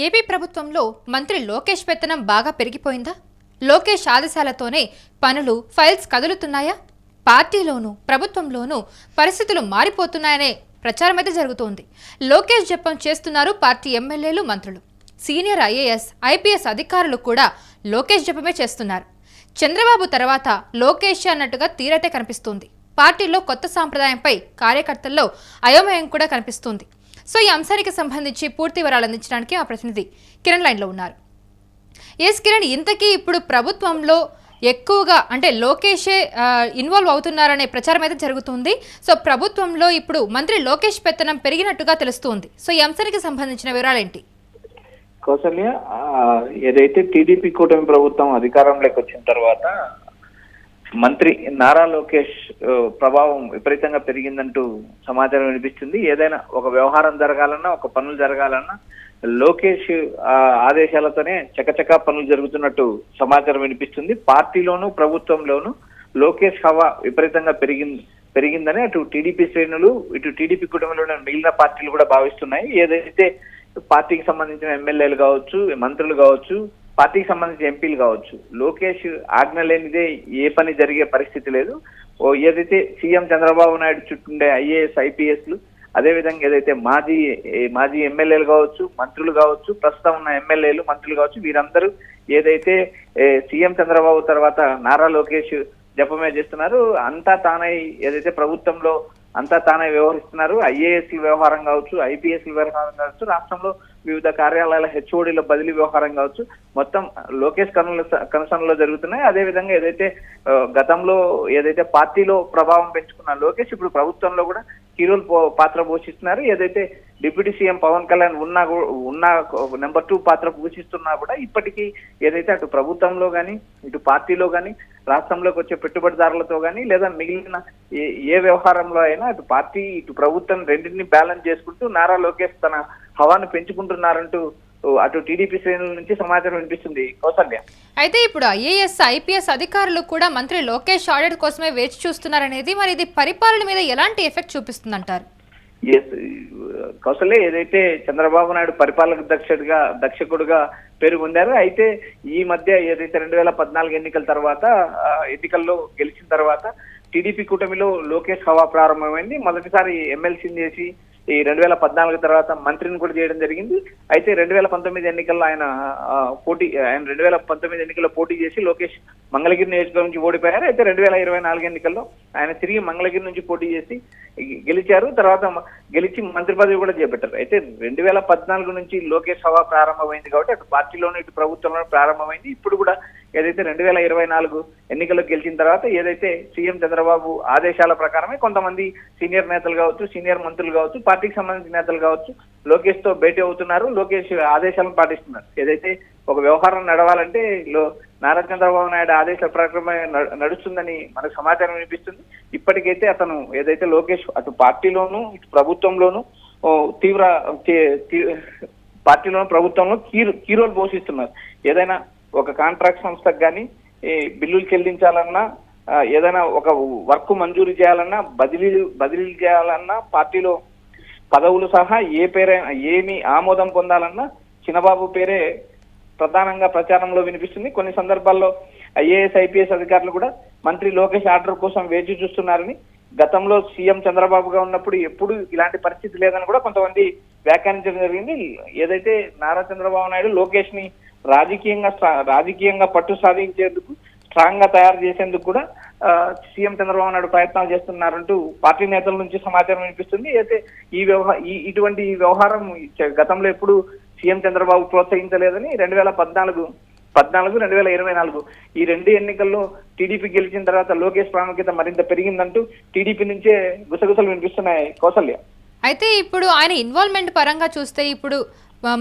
AP ప్రభుత్వంలో మంత్రి లోకేష్ పెత్తనం బాగా పెరిగిపోయిందా? లోకేష్ ఆదేశాలతోనే పనులు, ఫైల్స్ కదులుతున్నాయా? పార్టీలోనూ ప్రభుత్వంలోనూ పరిస్థితులు మారిపోతున్నాయనే ప్రచారం అయితే జరుగుతోంది. లోకేష్ జపం చేస్తున్నారు పార్టీ ఎమ్మెల్యేలు, మంత్రులు. సీనియర్ ఐఏఎస్, ఐపీఎస్ అధికారులు కూడా లోకేష్ జపమే చేస్తున్నారు. చంద్రబాబు తర్వాత లోకేష్ అన్నట్టుగా తీరైతే కనిపిస్తోంది. పార్టీలో కొత్త సాంప్రదాయంపై కార్యకర్తల్లో అయోమయం కూడా కనిపిస్తోంది. సో ఈ అంశానికి సంబంధించి పూర్తి వివరాలు అందించడానికి ఆ ప్రతినిధి కిరణ్ లైన్లో ఉన్నారు. ఎస్ కిరణ్, ఇంతకీ ఇప్పుడు ప్రభుత్వంలో ఎక్కువగా అంటే లోకేషే ఇన్వాల్వ్ అవుతున్నారనే ప్రచారం అయితే జరుగుతుంది. సో ప్రభుత్వంలో ఇప్పుడు మంత్రి లోకేష్ పెత్తనం పెరిగినట్టుగా తెలుస్తుంది. సో ఈ అంశానికి సంబంధించిన వివరాలేంటి? కౌసల్య, ఏదైతే టీడీపీ కూటమి ప్రభుత్వం అధికారంలోకి వచ్చిన తర్వాత మంత్రి నారా లోకేష్ ప్రభావం విపరీతంగా పెరిగిందంటూ సమాచారం వినిపిస్తుంది. ఏదైనా ఒక వ్యవహారం జరగాలన్నా, ఒక పనులు జరగాలన్నా లోకేష్ ఆదేశాలతోనే చకచకా పనులు జరుగుతున్నట్టు సమాచారం వినిపిస్తుంది. పార్టీలోనూ ప్రభుత్వంలోనూ లోకేష్ హవా విపరీతంగా పెరిగిందని అటు టీడీపీ శ్రేణులు, ఇటు టీడీపీ కుటుంబంలో మిగిలిన పార్టీలు కూడా భావిస్తున్నాయి. ఏదైతే పార్టీకి సంబంధించిన ఎమ్మెల్యేలు కావచ్చు, మంత్రులు కావచ్చు, పార్టీకి సంబంధించిన ఎంపీలు కావచ్చు, లోకేష్ ఆజ్ఞ లేనిదే ఏ పని జరిగే పరిస్థితి లేదు. ఏదైతే సీఎం చంద్రబాబు నాయుడు చుట్టూండే ఐఏఎస్, ఐపీఎస్లు, అదేవిధంగా ఏదైతే మాజీ ఎమ్మెల్యేలు కావచ్చు, మంత్రులు కావచ్చు, ప్రస్తుతం ఉన్న ఎమ్మెల్యేలు, మంత్రులు కావచ్చు, వీరందరూ ఏదైతే సీఎం చంద్రబాబు తర్వాత నారా లోకేష్ జపమే చేస్తున్నారు. అంతా తానై ఏదైతే ప్రభుత్వంలో అంతా తానే వ్యవహరిస్తున్నారు. ఐఏఎస్ వ్యవహారం కావచ్చు, ఐపీఎస్ వ్యవహారం కావచ్చు, రాష్ట్రంలో వివిధ కార్యాలయాల హెచ్ఓడీల బదిలీ వ్యవహారం కావచ్చు, మొత్తం లోకేష్ కన్సర్న్లో జరుగుతున్నాయి. అదేవిధంగా ఏదైతే గతంలో ఏదైతే పార్టీలో ప్రభావం పెంచుకున్న లోకేష్ ఇప్పుడు ప్రభుత్వంలో కూడా హీరోల్ పాత్ర పోషిస్తున్నారు. ఏదైతే డిప్యూటీ సీఎం పవన్ కళ్యాణ్ ఉన్న నెంబర్ 2 పాత్ర పోషిస్తున్నా కూడా ఇప్పటికీ ఏదైతే అటు ప్రభుత్వంలో కానీ, ఇటు పార్టీలో కానీ, రాష్ట్రంలోకి వచ్చే పెట్టుబడిదారులతో కానీ, లేదా మిగిలిన ఏ వ్యవహారంలో అయినా అటు పార్టీ, ఇటు ప్రభుత్వం రెండింటిని బ్యాలెన్స్ చేసుకుంటూ నారా లోకేష్ తన హవాను పెంచుకుంటున్నారంటూ అటు టీడీపీ శ్రేణుల నుంచి సమాచారం వినిపిస్తుంది. కౌసల్య, అయితే ఇప్పుడు ఐఏఎస్, ఐపీఎస్ అధికారులు కూడా మంత్రి లోకేష్ ఆడిట్ కోసమే వేచి చూస్తున్నారనేది, మరి ఇది పరిపాలన మీద ఎలాంటి ఎఫెక్ట్ చూపిస్తుందంటారు? కౌసల్య, ఏదైతే చంద్రబాబు నాయుడు పరిపాలక దక్షకుడుగా పేరు పొందారు. అయితే ఈ మధ్య ఏదైతే 2014 ఎన్నికల తర్వాత, ఎన్నికల్లో గెలిచిన తర్వాత టీడీపీ కూటమిలో లోకేష్ హవా ప్రారంభమైంది. మొదటిసారి ఎమ్మెల్సీని చేసి ఈ 2014 తర్వాత మంత్రిని కూడా చేయడం జరిగింది. అయితే 2019 ఎన్నికల్లో ఆయన 2019 ఎన్నికల్లో పోటీ చేసి లోకేష్ మంగళగిరి నియోజకవర్గం నుంచి ఓడిపోయారు. అయితే 2024 ఎన్నికల్లో ఆయన తిరిగి మంగళగిరి నుంచి పోటీ చేసి గెలిచారు. తర్వాత గెలిచి మంత్రి పదవి కూడా చేపట్టారు. అయితే 2014 నుంచి లోకేష్ హవా ప్రారంభమైంది కాబట్టి అటు పార్టీలోనూ ఇటు ప్రభుత్వంలోనూ ప్రారంభమైంది. ఇప్పుడు కూడా ఏదైతే 2024 ఎన్నికల్లో గెలిచిన తర్వాత ఏదైతే సీఎం చంద్రబాబు ఆదేశాల ప్రకారమే కొంతమంది సీనియర్ నేతలు కావచ్చు, సీనియర్ మంత్రులు కావచ్చు, పార్టీకి సంబంధించిన నేతలు కావచ్చు లోకేష్ తో భేటీ అవుతున్నారు. లోకేష్ ఆదేశాలను పాటిస్తున్నారు. ఏదైతే ఒక వ్యవహారం నడవాలంటే నారా చంద్రబాబు నాయుడు ఆదేశాల ప్రకారమే నడుస్తుందని మనకు సమాచారం వినిపిస్తుంది. ఇప్పటికైతే అతను ఏదైతే లోకేష్ అటు పార్టీలోనూ ఇటు ప్రభుత్వంలోనూ పార్టీలోనూ ప్రభుత్వంలో కీ రోల్ పోషిస్తున్నారు. ఏదైనా ఒక కాంట్రాక్ట్ సంస్థకు కానీ బిల్లులు చెల్లించాలన్నా, ఏదైనా ఒక వర్క్ మంజూరు చేయాలన్నా, బదిలీలు చేయాలన్నా, పార్టీలో పదవులు సహా ఏమి ఆమోదం పొందాలన్నా చిన్నబాబు పేరే ప్రధానంగా ప్రచారంలో వినిపిస్తుంది. కొన్ని సందర్భాల్లో ఐఏఎస్, ఐపీఎస్ అధికారులు కూడా మంత్రి లోకేష్ ఆర్డర్ కోసం వేచి చూస్తున్నారని, గతంలో సీఎం చంద్రబాబుగా ఉన్నప్పుడు ఎప్పుడు ఇలాంటి పరిస్థితి లేదని కూడా కొంతమంది వ్యాఖ్యానించడం జరిగింది. ఏదైతే నారా చంద్రబాబు నాయుడు లోకేష్ ని రాజకీయంగా పట్టు సాధించేందుకు, స్ట్రాంగ్ గా తయారు చేసేందుకు కూడా సీఎం చంద్రబాబు నాయుడు ప్రయత్నాలు చేస్తున్నారంటూ పార్టీ నేతల నుంచి సమాచారం వినిపిస్తుంది. అయితే ఇటువంటి వ్యవహారం గతంలో ఎప్పుడు సీఎం చంద్రబాబు ప్రోత్సహించలేదని 2014, 2024 ఈ 2 ఎన్నికల్లో టీడీపీ గెలిచిన తర్వాత లోకేష్ ప్రాముఖ్యత మరింత పెరిగిందంటూ టీడీపీ నుంచే గుసగుసలు వినిపిస్తున్నాయి. కౌసల్య, అయితే ఇప్పుడు ఆయన ఇన్వాల్వ్మెంట్ పరంగా చూస్తే ఇప్పుడు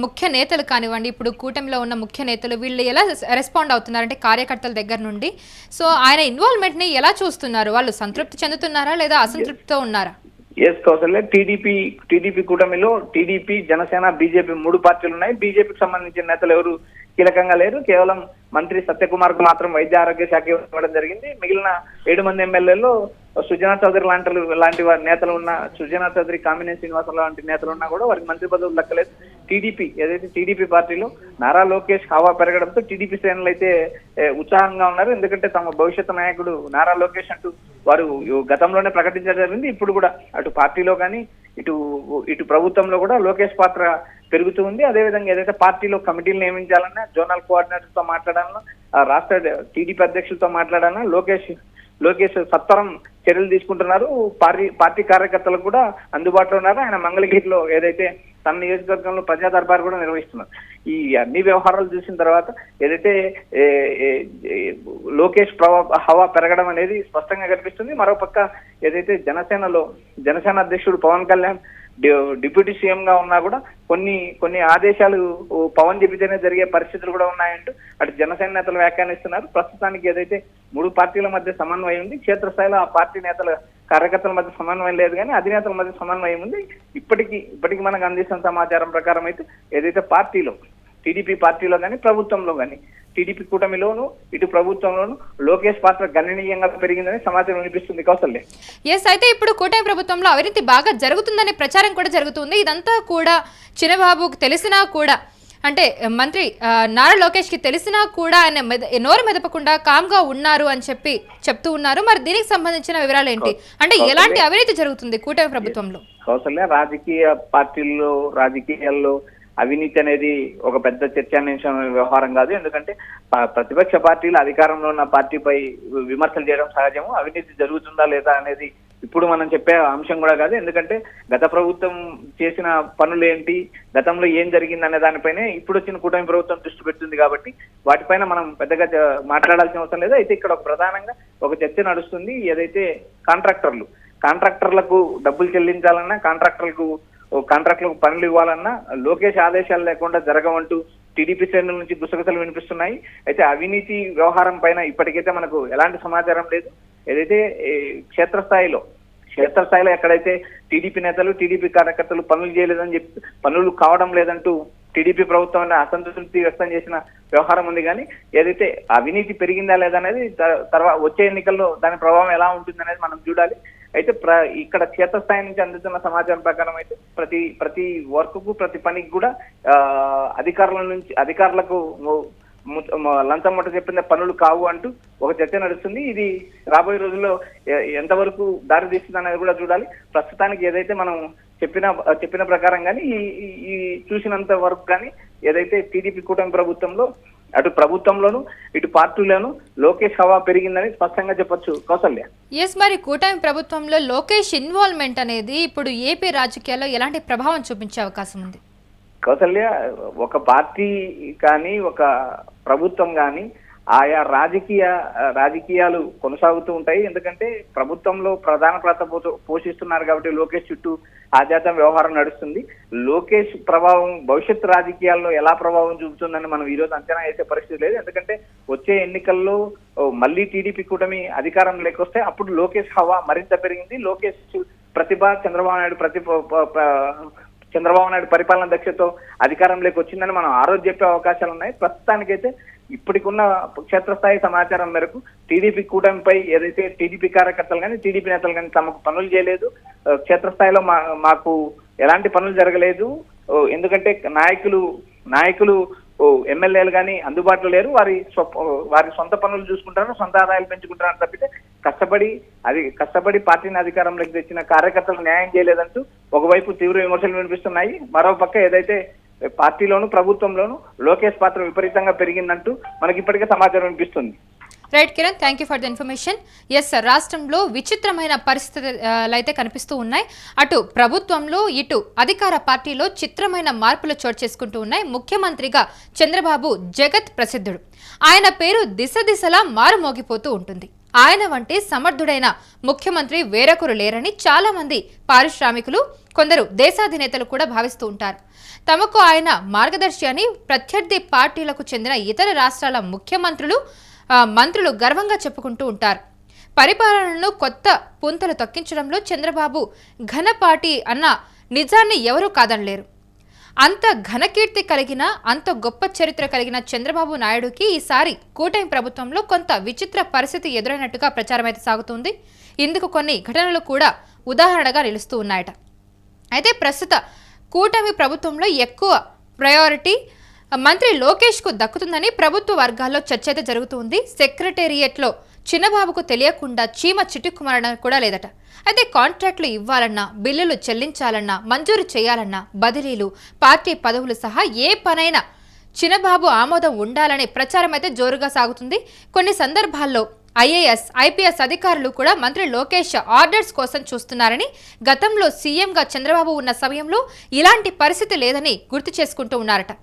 ముఖ్య నేతలు కానివ్వండి, ఇప్పుడు కూటమిలో ఉన్న ముఖ్య నేతలు వీళ్ళు ఎలా రెస్పాండ్ అవుతున్నారంటే కార్యకర్తల దగ్గర నుండి, సో ఆయన ఇన్వాల్వ్మెంట్ ని ఎలా చూస్తున్నారు? వాళ్ళు సంతృప్తి చెందుతున్నారా లేదా అసంతృప్తితో ఉన్నారా? కౌసల్య, టీడీపీ కూటమిలో టీడీపీ, జనసేన, బీజేపీ 3 పార్టీలు ఉన్నాయి. బీజేపీకి సంబంధించిన నేతలు ఎవరు కీలకంగా లేరు. కేవలం మంత్రి సత్యకుమార్ కు మాత్రం వైద్య ఆరోగ్య శాఖ ఇవ్వడం జరిగింది. మిగిలిన 7 మంది ఎమ్మెల్యేల్లో సుజనా చౌదరి లాంటి వారి నేతలు ఉన్న, సుజనా చౌదరి, కామినేని శ్రీనివాసరావు లాంటి నేతలు ఉన్నా కూడా వారికి మంత్రి పదవులు దక్కలేదు. టీడీపీ పార్టీలో నారా లోకేష్ హవా పెరగడంతో టీడీపీ శ్రేణులు అయితే ఉత్సాహంగా ఉన్నారు. ఎందుకంటే తమ భవిష్యత్ నాయకుడు నారా లోకేష్ అంటూ వారు గతంలోనే ప్రకటించడం జరిగింది. ఇప్పుడు కూడా అటు పార్టీలో కానీ ఇటు ప్రభుత్వంలో కూడా లోకేష్ పాత్ర పెరుగుతూ ఉంది. అదేవిధంగా ఏదైతే పార్టీలో కమిటీలు నియమించాలన్నా, జోనల్ కోఆర్డినేటర్ తో మాట్లాడాలన్నా, రాష్ట్ర టీడీపీ అధ్యక్షులతో మాట్లాడాలన్నా లోకేష్ సత్వరం చర్యలు తీసుకుంటున్నారు. పార్టీ కార్యకర్తలకు కూడా అందుబాటులో ఉన్నారు. ఆయన మంగళగిరిలో ఏదైతే తన నియోజకవర్గంలో ప్రజా దర్బార్ కూడా నిర్వహిస్తున్నారు. ఈ అన్ని వ్యవహారాలు చూసిన తర్వాత ఏదైతే లోకేష్ హవా పెరగడం అనేది స్పష్టంగా కనిపిస్తుంది. మరోపక్క ఏదైతే జనసేన అధ్యక్షుడు పవన్ కళ్యాణ్ డిప్యూటీ సీఎం గా ఉన్నా కూడా కొన్ని ఆదేశాలు పవన్ చెబితేనే జరిగే పరిస్థితులు కూడా ఉన్నాయంటూ అటు జనసేన నేతలు వ్యాఖ్యానిస్తున్నారు. ప్రస్తుతానికి ఏదైతే 3 పార్టీల మధ్య సమన్వయం ఉంది, క్షేత్రస్థాయిలో ఆ పార్టీ నేతల కార్యకర్తల మధ్య సమన్వయం లేదు, కానీ అధినేతల మధ్య సమన్వయం ఉంది. ఇప్పటికి మనకు అందిస్తున్న సమాచారం ప్రకారం అయితే ఏదైతే టీడీపీ పార్టీలో కానీ ప్రభుత్వంలో కానీ టీడీపీ కూటమిలోను ఇటు ప్రభుత్వంలోను లోకేష్ పాత్ర గణనీయంగా పెరిగిందని సమాచారం వినిపిస్తుంది. కౌసల్య, ఎస్, అయితే ఇప్పుడు కూటమి ప్రభుత్వంలో అవినీతి బాగా జరుగుతుందనే ప్రచారం కూడా జరుగుతుంది. ఇదంతా కూడా చినబాబుకు తెలిసినా కూడా, అంటే మంత్రి నారా లోకేష్ కి తెలిసినా కూడా ఆయన నోరు మెదపకుండా కామ్గా ఉన్నారు అని చెప్తూ ఉన్నారు. మరి దీనికి సంబంధించిన వివరాలు ఏంటి? అంటే ఎలాంటి అవినీతి జరుగుతుంది కూటమి ప్రభుత్వంలో? కౌసల్య, రాజకీయాల్లో అవినీతి అనేది ఒక పెద్ద చర్చానీయాంశం వ్యవహారం కాదు. ఎందుకంటే ప్రతిపక్ష పార్టీలు అధికారంలో ఉన్న పార్టీపై విమర్శలు చేయడం సహజము. అవినీతి జరుగుతుందా లేదా అనేది ఇప్పుడు మనం చెప్పే అంశం కూడా కాదు. ఎందుకంటే గత ప్రభుత్వం చేసిన పనులు ఏంటి, గతంలో ఏం జరిగింది అనే దానిపైనే ఇప్పుడు వచ్చిన కూటమి ప్రభుత్వం దృష్టి పెడుతుంది. కాబట్టి వాటిపైన మనం పెద్దగా మాట్లాడాల్సిన అవసరం లేదు. అయితే ఇక్కడ ప్రధానంగా ఒక చర్చ నడుస్తుంది. ఏదైతే కాంట్రాక్టర్లకు డబ్బులు చెల్లించాలన్నా, కాంట్రాక్టులకు పనులు ఇవ్వాలన్నా లోకేష్ ఆదేశాలు లేకుండా జరగవంటూ టీడీపీ శ్రేణుల నుంచి గుసగుసలు వినిపిస్తున్నాయి. అయితే అవినీతి వ్యవహారం పైన ఇప్పటికైతే మనకు ఎలాంటి సమాచారం లేదు. ఏదైతే క్షేత్రస్థాయిలో ఎక్కడైతే టీడీపీ నేతలు, టీడీపీ కార్యకర్తలు పనులు కావడం లేదంటూ టీడీపీ ప్రభుత్వం అసంతృప్తి వ్యక్తం చేసిన వ్యవహారం ఉంది. కానీ ఏదైతే అవినీతి పెరిగిందా లేదా అనేది తర్వాత వచ్చే ఎన్నికల్లో దాని ప్రభావం ఎలా ఉంటుంది అనేది మనం చూడాలి. అయితే ఇక్కడ క్షేత్రస్థాయి నుంచి అందుతున్న సమాచారం ప్రకారం అయితే ప్రతి వర్క్ కు, ప్రతి పనికి కూడా అధికారులకు లంచం ముట్ట చెప్పిన పనులు కావు అంటూ ఒక చర్చ నడుస్తుంది. ఇది రాబోయే రోజుల్లో ఎంతవరకు దారి తీస్తుంది అనేది కూడా చూడాలి. ప్రస్తుతానికి ఏదైతే మనం చెప్పిన ప్రకారం కానీ ఈ చూసినంత వరకు కానీ ఏదైతే టీడీపీ కూటమి ప్రభుత్వంలో అటు ప్రభుత్వంలోను ఇటు పార్టీలోను లోకేష్ హవా పెరిగిందని స్పష్టంగా చెప్పొచ్చు. కౌసల్య, ఎస్, మరి కూటమి ప్రభుత్వంలో లోకేష్ ఇన్వాల్వ్మెంట్ అనేది ఇప్పుడు ఏపీ రాజకీయాల్లో ఎలాంటి ప్రభావం చూపించే అవకాశం ఉంది? కౌసల్య, ఒక పార్టీ కానీ ఒక ప్రభుత్వం కానీ ఆయా రాజకీయాలు కొనసాగుతూ ఉంటాయి. ఎందుకంటే ప్రభుత్వంలో ప్రధాన పాత్ర పోషిస్తున్నారు కాబట్టి లోకేష్ చుట్టూ ఆధ్యాత్మిక వ్యవహారం నడుస్తుంది. లోకేష్ ప్రభావం భవిష్యత్ రాజకీయాల్లో ఎలా ప్రభావం చూపుతుందని మనం ఈ రోజు అంచనా వేసే పరిస్థితి లేదు. ఎందుకంటే వచ్చే ఎన్నికల్లో మళ్ళీ టీడీపీ కూటమి అధికారం లేకొస్తే అప్పుడు లోకేష్ హవా మరింత పెరిగింది. లోకేష్ ప్రతిభ చంద్రబాబు నాయుడు పరిపాలన దక్షతో అధికారంలోకి వచ్చిందని మనం ఆ రోజు చెప్పే అవకాశాలు ఉన్నాయి. ప్రస్తుతానికైతే ఇప్పటికున్న క్షేత్రస్థాయి సమాచారం మేరకు టీడీపీ కూటమిపై ఏదైతే టీడీపీ కార్యకర్తలు కానీ టీడీపీ నేతలు కానీ తమకు పనులు చేయలేదు, క్షేత్రస్థాయిలో మాకు ఎలాంటి పనులు జరగలేదు. ఎందుకంటే నాయకులు ఎమ్మెల్యేలు కానీ అందుబాటులో లేరు. వారి సొంత పనులు చూసుకుంటారు, సొంత ఆదాయాలు పెంచుకుంటారు తప్పితే కష్టపడి పార్టీని అధికారంలోకి తెచ్చిన కార్యకర్తలు న్యాయం చేయలేదంటూ ఒకవైపు తీవ్ర విమర్శలు వినిపిస్తున్నాయి. మరోపక్క ఏదైతే పార్టీలోను ప్రభుత్వంలోను లోకేష్ పాత్ర విపరీతంగా పెరిగిందంటూ మనకి ఇప్పటికే సమాచారం వినిపిస్తుంది. Right Kiran, thank you for the information. Yes sir, రాష్ట్రంలో విచిత్రమైన పరిస్థితులు అయితే కనిపిస్తూ ఉన్నాయి. అటు ప్రభుత్వంలో ఇటు అధికార పార్టీలో చిత్రమైన మార్పులు చోటు చేసుకుంటూ ఉన్నాయి. ముఖ్యమంత్రిగా చంద్రబాబు జగత్ ప్రసిద్ధుడు. ఆయన పేరు దిశలా మారుమోగిపోతూ ఉంటుంది. ఆయన వంటి సమర్థుడైన ముఖ్యమంత్రి వేరొకరు లేరని చాలా మంది పారిశ్రామికులు, కొందరు దేశాధినేతలు కూడా భావిస్తూ ఉంటారు. తమకు ఆయన మార్గదర్శి అని ప్రత్యర్థి పార్టీలకు చెందిన ఇతర రాష్ట్రాల మంత్రులు గర్వంగా చెప్పుకుంటూ ఉంటారు. పరిపాలనను కొత్త పుంతలు తొక్కించడంలో చంద్రబాబు ఘనపాటి అన్న నిజాన్ని ఎవరూ కాదనలేరు. అంత ఘనకీర్తి కలిగిన అంత గొప్ప చరిత్ర కలిగిన చంద్రబాబు నాయుడుకి ఈసారి కూటమి ప్రభుత్వంలో కొంత విచిత్ర పరిస్థితి ఎదురైనట్టుగా ప్రచారం అయితే సాగుతుంది. ఇందుకు కొన్ని ఘటనలు కూడా ఉదాహరణగా నిలుస్తూ ఉన్నాయట. అయితే ప్రస్తుత కూటమి ప్రభుత్వంలో ఎక్కువ ప్రయారిటీ మంత్రి లోకేష్కు దక్కుతుందని ప్రభుత్వ వర్గాల్లో చర్చ అయితే జరుగుతుంది. సెక్రటేరియట్లో చిన్నబాబుకు తెలియకుండా చీమ చిటుక్కుమనడం కూడా లేదట. అయితే కాంట్రాక్టులు ఇవ్వాలన్నా, బిల్లులు చెల్లించాలన్నా, మంజూరు చేయాలన్నా, బదిలీలు, పార్టీ పదవులు సహా ఏ పనైనా చిన్నబాబు ఆమోదం ఉండాలనే ప్రచారం అయితే జోరుగా సాగుతుంది. కొన్ని సందర్భాల్లో ఐఏఎస్, ఐపీఎస్ అధికారులు కూడా మంత్రి లోకేష్ ఆర్డర్స్ కోసం చూస్తున్నారని, గతంలో సీఎంగా చంద్రబాబు ఉన్న సమయంలో ఇలాంటి పరిస్థితి లేదని గుర్తు చేసుకుంటూ ఉన్నారట.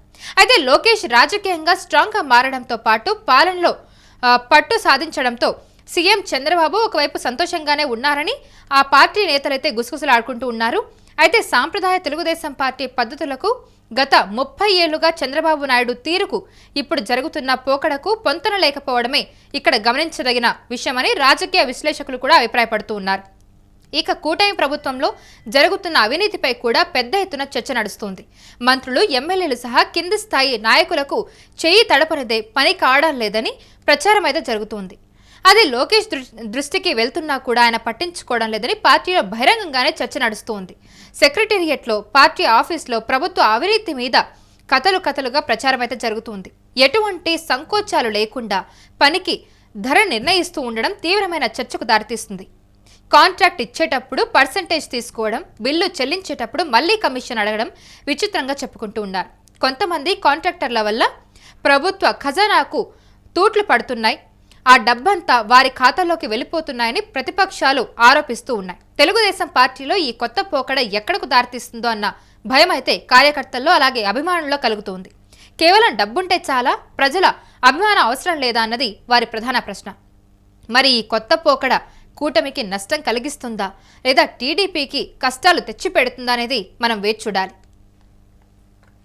అయితే లోకేష్ రాజకీయంగా స్ట్రాంగ్గా మారడంతో పాటు పాలనలో పట్టు సాధించడంతో సీఎం చంద్రబాబు ఒకవైపు సంతోషంగానే ఉన్నారని ఆ పార్టీ నేతలైతే గుసగుసలాడుకుంటూ ఉన్నారు. అయితే సాంప్రదాయ తెలుగుదేశం పార్టీ పద్ధతులకు గత 30 ఏళ్లుగా చంద్రబాబు నాయుడు తీరుకు ఇప్పుడు జరుగుతున్న పోకడకు పొంతన లేకపోవడమే ఇక్కడ గమనించదగిన విషయమని రాజకీయ విశ్లేషకులు కూడా అభిప్రాయపడుతూ ఉన్నారు. ఇక కూటమి ప్రభుత్వంలో జరుగుతున్న అవినీతిపై కూడా పెద్ద ఎత్తున చర్చ నడుస్తోంది. మంత్రులు, ఎమ్మెల్యేలు సహా కింది స్థాయి నాయకులకు చేయి తడపనిదే పని కావడం లేదని ప్రచారం అయితే జరుగుతోంది. అది లోకేష్ దృష్టికి వెళ్తున్నా కూడా ఆయన పట్టించుకోవడం లేదని పార్టీలో బహిరంగంగానే చర్చ నడుస్తోంది. సెక్రటేరియట్లో, పార్టీ ఆఫీస్లో ప్రభుత్వ అవినీతి మీద కథలుగా ప్రచారం అయితే జరుగుతుంది. ఎటువంటి సంకోచాలు లేకుండా పనికి ధర నిర్ణయిస్తూ ఉండడం తీవ్రమైన చర్చకు దారితీస్తుంది. కాంట్రాక్ట్ ఇచ్చేటప్పుడు పర్సంటేజ్ తీసుకోవడం, బిల్లు చెల్లించేటప్పుడు మళ్లీ కమిషన్ అడగడం విచిత్రంగా చెప్పుకుంటూ ఉన్నారు. కొంతమంది కాంట్రాక్టర్ల వల్ల ప్రభుత్వ ఖజానాకు తూట్లు పడుతున్నాయి, ఆ డబ్బంతా వారి ఖాతాలోకి వెళ్ళిపోతున్నాయని ప్రతిపక్షాలు ఆరోపిస్తూ ఉన్నాయి. తెలుగుదేశం పార్టీలో ఈ కొత్త పోకడ ఎక్కడకు దారితీస్తుందో అన్న భయం అయితే కార్యకర్తల్లో అలాగే అభిమానుల్లో కలుగుతోంది. కేవలం డబ్బుంటే చాలా, ప్రజల అభిమానం అవసరం లేదా అన్నది వారి ప్రధాన ప్రశ్న. మరి ఈ కొత్త పోకడ కూటమికి నష్టం కలిగిస్తుందా లేదా టీడీపీకి కష్టాలు తెచ్చిపెడుతుందా అనేది మనం వేచి చూడాలి.